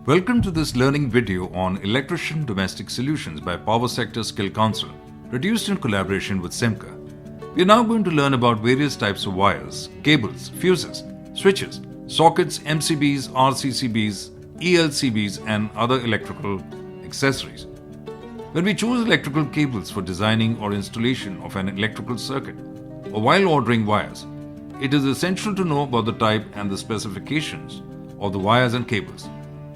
Welcome to this learning video on Electrician Domestic Solutions by Power Sector Skill Council, produced in collaboration with SEMCA. We are now going to learn about various types of wires, cables, fuses, switches, sockets, MCBs, RCCBs, ELCBs and other electrical accessories. When we choose electrical cables for designing or installation of an electrical circuit, or while ordering wires, it is essential to know about the type and the specifications of the wires and cables.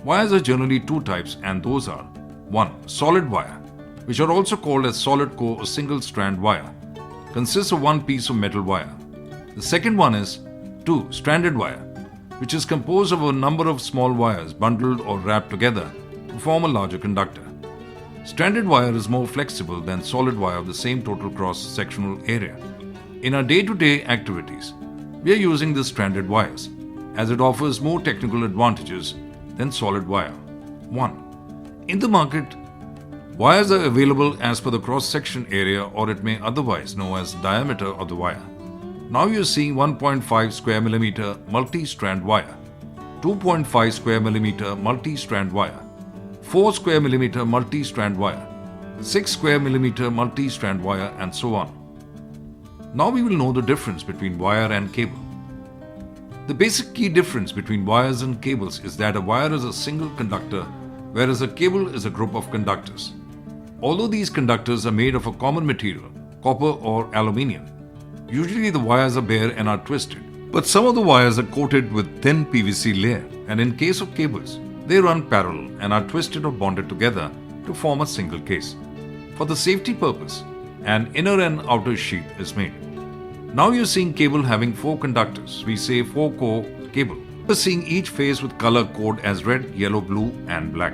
Wires are generally two types, and those are 1. Solid wire, which are also called as solid core or single strand wire, consists of one piece of metal wire. The second one is 2. Stranded wire, which is composed of a number of small wires bundled or wrapped together to form a larger conductor. Stranded wire is more flexible than solid wire of the same total cross-sectional area. In our day-to-day activities, we are using the stranded wires, as it offers more technical advantages than solid wire. 1. In the market, wires are available as per the cross-section area, or it may otherwise known as diameter of the wire. Now you are seeing 1.5 square millimeter multi-strand wire, 2.5 square millimeter multi-strand wire, 4 square millimeter multi-strand wire, 6 square millimeter multi-strand wire, and so on. Now we will know the difference between wire and cable. The basic key difference between wires and cables is that a wire is a single conductor, whereas a cable is a group of conductors. Although these conductors are made of a common material, copper or aluminium, usually the wires are bare and are twisted. But some of the wires are coated with thin PVC layer, and in case of cables, they run parallel and are twisted or bonded together to form a single case. For the safety purpose, an inner and outer sheath is made. Now you're seeing cable having 4 conductors. We say 4-core cable. We're seeing each phase with color code as red, yellow, blue and black.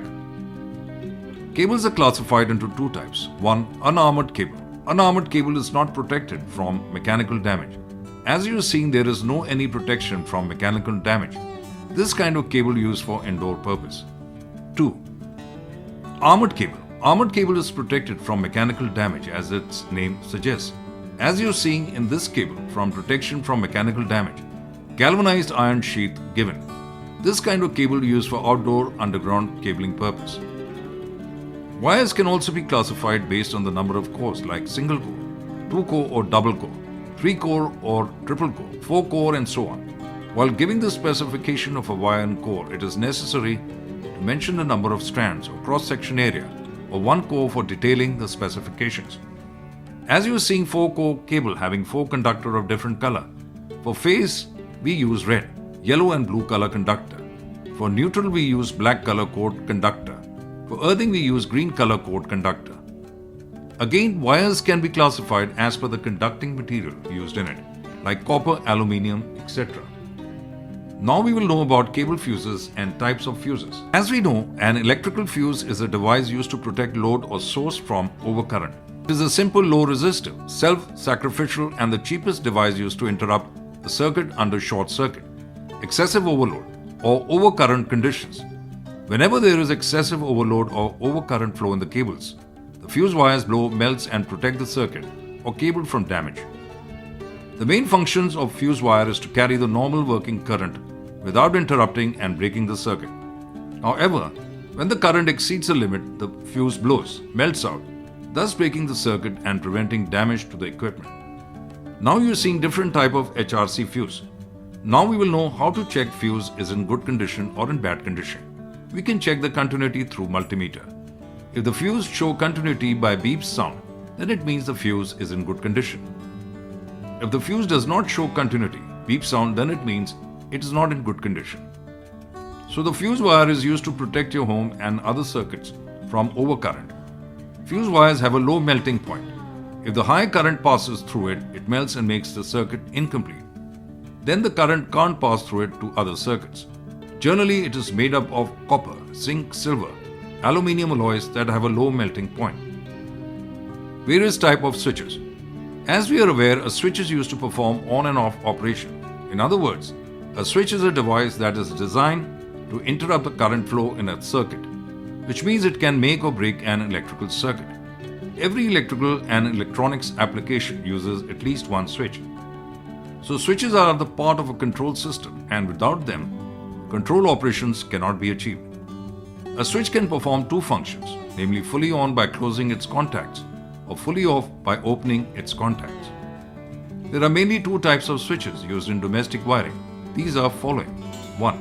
Cables are classified into 2 types. 1. Unarmored cable. Unarmored cable is not protected from mechanical damage. As you're seeing, there is no any protection from mechanical damage. This kind of cable used for indoor purpose. 2. Armored cable. Armored cable is protected from mechanical damage as its name suggests. As you're seeing in this cable, from protection from mechanical damage, galvanized iron sheath given. This kind of cable used for outdoor underground cabling purpose. Wires can also be classified based on the number of cores, like single core, 2-core or double core, 3-core or triple core, 4-core and so on. While giving the specification of a wire and core, it is necessary to mention the number of strands or cross-section area or 1 core for detailing the specifications. As you are seeing 4-core cable having 4 conductor of different color. For phase, we use red, yellow and blue color conductor. For neutral, we use black color code conductor. For earthing, we use green color code conductor. Again, wires can be classified as per the conducting material used in it, like copper, aluminium, etc. Now we will know about cable fuses and types of fuses. As we know, an electrical fuse is a device used to protect load or source from overcurrent. It is a simple, low-resistive, self-sacrificial and the cheapest device used to interrupt a circuit under short circuit, excessive overload, or overcurrent conditions. Whenever there is excessive overload or overcurrent flow in the cables, the fuse wires blow, melts and protect the circuit or cable from damage. The main functions of fuse wire is to carry the normal working current without interrupting and breaking the circuit. However, when the current exceeds the limit, the fuse blows, melts out, thus breaking the circuit and preventing damage to the equipment. Now you're seeing different type of HRC fuse. Now we will know how to check fuse is in good condition or in bad condition. We can check the continuity through multimeter. If the fuse show continuity by beep sound, then it means the fuse is in good condition. If the fuse does not show continuity, beep sound, then it means it is not in good condition. So the fuse wire is used to protect your home and other circuits from overcurrent. Fuse wires have a low melting point. If the high current passes through it, it melts and makes the circuit incomplete. Then the current can't pass through it to other circuits. Generally, it is made up of copper, zinc, silver, aluminium alloys that have a low melting point. Various type of switches. As we are aware, a switch is used to perform on and off operation. In other words, a switch is a device that is designed to interrupt the current flow in a circuit, which means it can make or break an electrical circuit. Every electrical and electronics application uses at least one switch. So switches are the part of a control system, and without them, control operations cannot be achieved. A switch can perform two functions, namely fully on by closing its contacts or fully off by opening its contacts. There are mainly two types of switches used in domestic wiring. These are following. 1.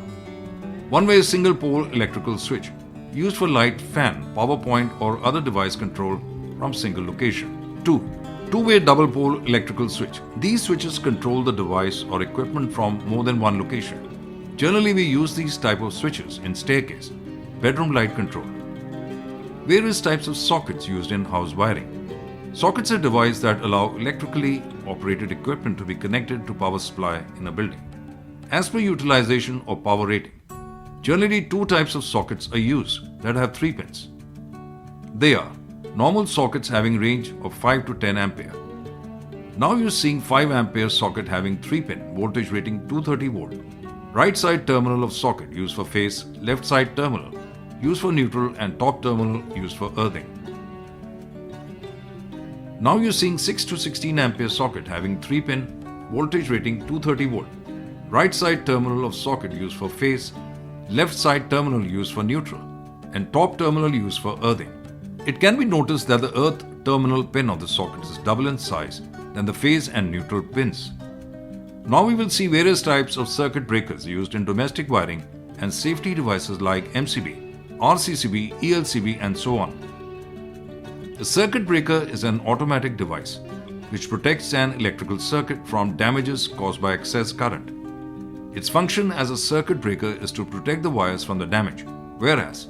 One-way single-pole electrical switch used for light, fan, power point or other device control from single location. 2. Two-way double-pole electrical switch. These switches control the device or equipment from more than one location. Generally, we use these type of switches in staircase, bedroom light control. Various types of sockets used in house wiring. Sockets are devices that allow electrically operated equipment to be connected to power supply in a building, as per utilization or power rating. Generally, two types of sockets are used that have 3 pins. They are normal sockets having range of 5 to 10 ampere. Now you're seeing 5 ampere socket having 3 pin, voltage rating 230 volt. Right side terminal of socket used for phase, left side terminal used for neutral and top terminal used for earthing. Now you're seeing 6 to 16 ampere socket having 3 pin, voltage rating 230 volt. Right side terminal of socket used for phase, left side terminal used for neutral and top terminal used for earthing. It can be noticed that the earth terminal pin of the socket is double in size than the phase and neutral pins. Now we will see various types of circuit breakers used in domestic wiring and safety devices like MCB, RCCB, ELCB and so on. A circuit breaker is an automatic device which protects an electrical circuit from damages caused by excess current. Its function as a circuit breaker is to protect the wires from the damage, whereas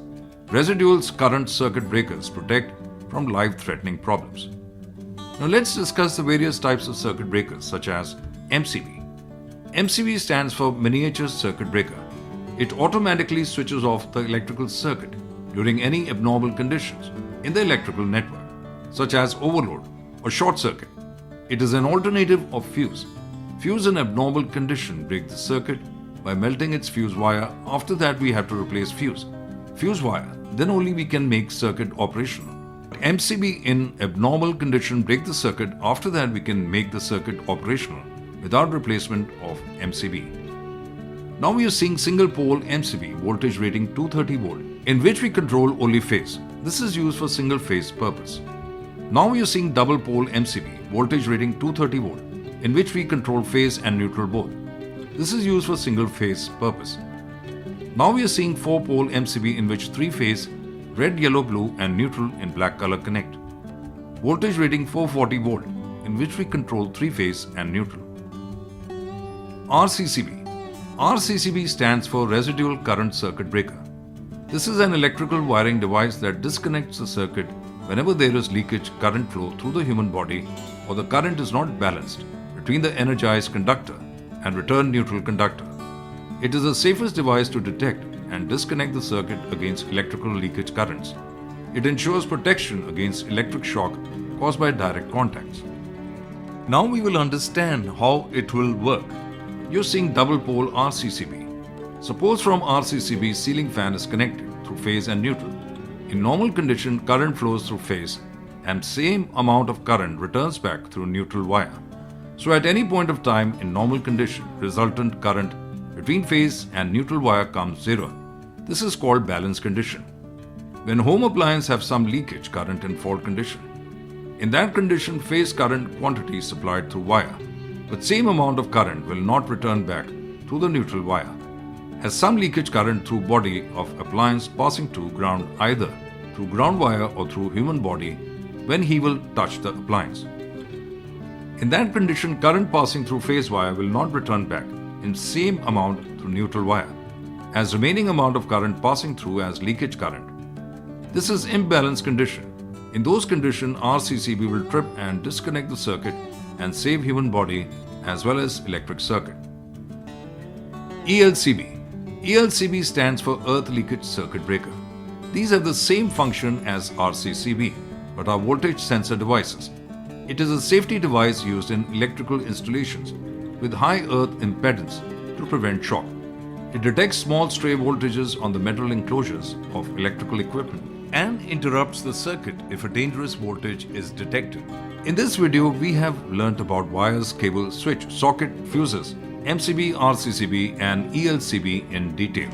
residual current circuit breakers protect from life-threatening problems. Now let's discuss the various types of circuit breakers such as MCB. MCB stands for Miniature Circuit Breaker. It automatically switches off the electrical circuit during any abnormal conditions in the electrical network, such as overload or short circuit. It is an alternative of fuse. Fuse in abnormal condition break the circuit by melting its fuse wire. After that we have to replace fuse wire. Then only we can make circuit operational. MCB in abnormal condition break the circuit. After that we can make the circuit operational without replacement of MCB. Now we are seeing single pole MCB, voltage rating 230 volt, in which we control only phase. This is used for single phase purpose. Now we are seeing double pole MCB, voltage rating 230 volt, in which we control phase and neutral both. This is used for single phase purpose. Now we are seeing 4-pole MCB in which 3 phase, red, yellow, blue and neutral in black color connect. Voltage rating 440 volt, in which we control 3 phase and neutral. RCCB. RCCB stands for Residual Current Circuit Breaker. This is an electrical wiring device that disconnects the circuit whenever there is leakage current flow through the human body or the current is not balanced between the energized conductor and return neutral conductor. It is the safest device to detect and disconnect the circuit against electrical leakage currents. It ensures protection against electric shock caused by direct contacts. Now we will understand how it will work. You're seeing double pole RCCB. Suppose from RCCB ceiling fan is connected through phase and neutral. In normal condition, current flows through phase and same amount of current returns back through neutral wire. So at any point of time in normal condition, resultant current between phase and neutral wire comes zero. This is called balance condition. When home appliances have some leakage current in fault condition, in that condition phase current quantity is supplied through wire, but same amount of current will not return back through the neutral wire, as some leakage current through body of appliance passing to ground either through ground wire or through human body when he will touch the appliance. In that condition, current passing through phase wire will not return back in same amount through neutral wire, as remaining amount of current passing through as leakage current. This is imbalance condition. In those conditions, RCCB will trip and disconnect the circuit and save human body as well as electric circuit. ELCB. ELCB stands for Earth Leakage Circuit Breaker. These have the same function as RCCB but are voltage sensor devices. It is a safety device used in electrical installations with high earth impedance to prevent shock. It detects small stray voltages on the metal enclosures of electrical equipment and interrupts the circuit if a dangerous voltage is detected. In this video, we have learnt about wires, cable, switch, socket, fuses, MCB, RCCB and ELCB in detail.